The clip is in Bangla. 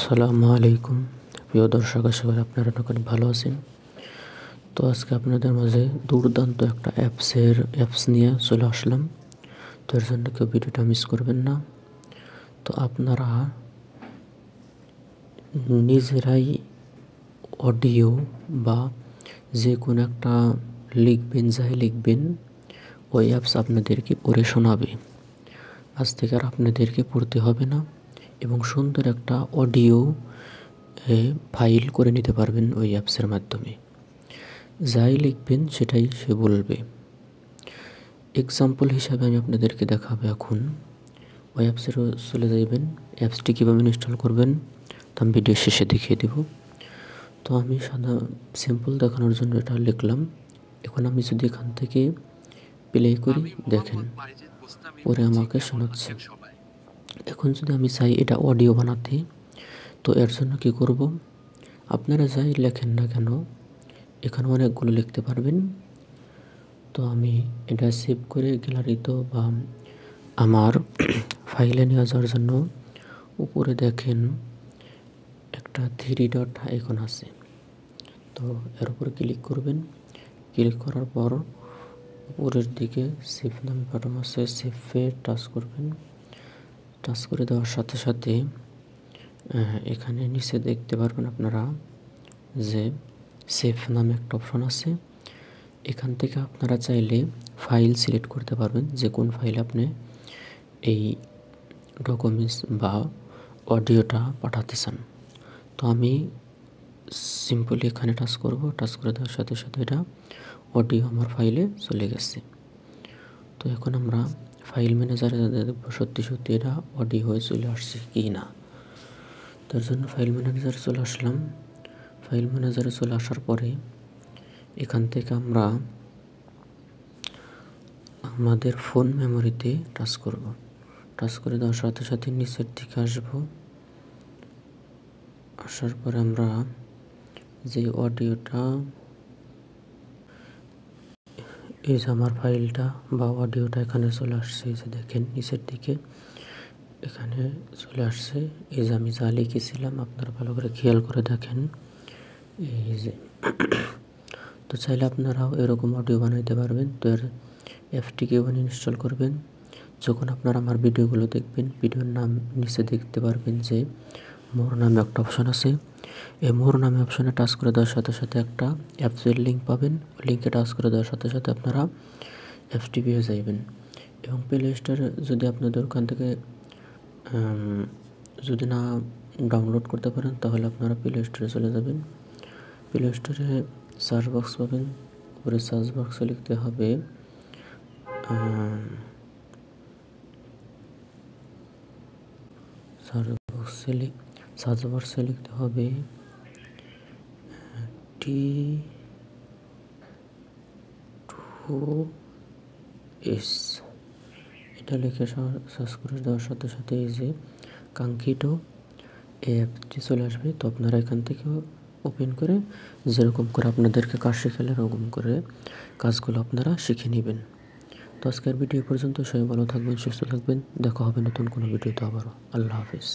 আসসালামু আলাইকুম প্রিয় দর্শক, আশা করি আপনারা অনেক ভালো আছেন। তো আজকে আপনাদের মাঝে দুর্দান্ত একটা অ্যাপস নিয়ে চলে আসলাম। তো এর জন্য কেউ ভিডিওটা মিস করবেন না। তো আপনারা নিজেরাই অডিও বা যে কোনো একটা যাই লিখবেন, ওই অ্যাপস আপনাদেরকে পড়ে শোনাবে। আজ থেকে আর আপনাদেরকে পড়তে হবে না এবং সুন্দর একটা অডিও ফাইল করে নিতে পারবেন ওই অ্যাপসের মাধ্যমে। যাই লিখবেন সেটাই সে বলবে। এক্সাম্পল হিসাবে আমি আপনাদেরকে দেখাবো। এখন ওই অ্যাপসের চলে যাবেন। অ্যাপসটি কীভাবে ইনস্টল করবেন তা আমি ভিডিও শেষে দেখিয়ে দেব। তো আমি সিম্পল দেখানোর জন্য এটা লিখলাম। এখন আমি যদি এখান থেকে প্লে করি, দেখেন পরে আমাকে শোনাচ্ছে। এখন যদি আমি চাই এটা অডিও বানাতে, তো এর জন্য কী করব, আপনারা যাই লেখেন না কেন এখানে অনেকগুলো লিখতে পারবেন। তো আমি এটা সেভ করে গ্যালারিতে বা আমার ফাইলে নিয়ে যাওয়ার জন্য উপরে দেখেন একটা 3 ডট আইকন আছে। তো এর উপর ক্লিক করবেন। ক্লিক করার পর উপরের দিকে সেভ নামে বাটন আছে, সেভে টাচ করবেন। টাচ করে দেওয়ার সাথে সাথে এখানে নিচে দেখতে পারবেন আপনারা যে সেভ নামে একটা অপশন আছে। এখান থেকে আপনারা চাইলে ফাইল সিলেক্ট করতে পারবেন যে কোন ফাইল আপনি এই ডকুমেন্টস বা অডিওটা পাঠাতে চান। তো আমি সিম্পলি এখানে টাচ করব। টাচ করে দেওয়ার সাথে সাথে এটা অডিও আমার ফাইলে চলে গেছে। তো এখন আমরা ফাইল ম্যানেজারে দেখব সত্যি সত্যি এটা অডিও হয়ে চলে আসছে কি না। তার জন্য ফাইল ম্যানেজারে চলে আসলাম। ফাইল ম্যানেজারে চলে আসার পরে এখান থেকে আমরা আমাদের ফোন মেমোরিতে টাচ করব। টাচ করে দেওয়ার সাথে সাথে নিচের দিকে আসব। আসার পরে আমরা যে অডিওটা, এই যে আমার ফাইলটা বা অডিওটা এখানে চলে আসছে। এই যে দেখেন নিচের দিকে এখানে চলে আসছে। এই যে আমি যা লিখেছিলাম আপনারা ভালো করে খেয়াল করে দেখেন। এই যে তো চাইলে আপনারাও এরকম অডিও বানাইতে পারবেন। তো এর অ্যাপটিকে ইনস্টল করবেন। যখন আপনারা আমার ভিডিওগুলো দেখবেন, ভিডিওর নাম নিচে দেখতে পারবেন যে মোর নামে একটা অপশন আছে। এই মোর নামে অপশনে টাচ করে দেওয়ার সাথে সাথে একটা অ্যাপসের লিঙ্ক পাবেন। ওই লিঙ্কে টাচ করে দেওয়ার সাথে সাথে আপনারা অ্যাপসটি পেয়ে যাবেন। এবং প্লে স্টোরে যদি আপনাদের ওখান থেকে যদি না ডাউনলোড করতে পারেন, তাহলে আপনারা প্লে স্টোরে চলে যাবেন। প্লে স্টোরে সার্চ বক্স পাবেন। উপরে সার্চ বক্সে লিখতে হবে সার্চ বক্সে লিখতে হবে T2S। এটা লিখে সার্চ করে দেওয়ার সাথে সাথে এই যে কাঙ্ক্ষিত অ্যাপটি চলে আসবে। তো আপনারা এখান থেকে ওপেন করে যেরকম করে আপনাদেরকে কাজ শেখালে এরকম করে কাজগুলো আপনারা শিখে নেবেন। তো আজকের ভিডিও পর্যন্ত। সবাই ভালো থাকবেন, সুস্থ থাকবেন। দেখা হবে নতুন কোনো ভিডিওতে আবারও। আল্লাহ হাফিজ।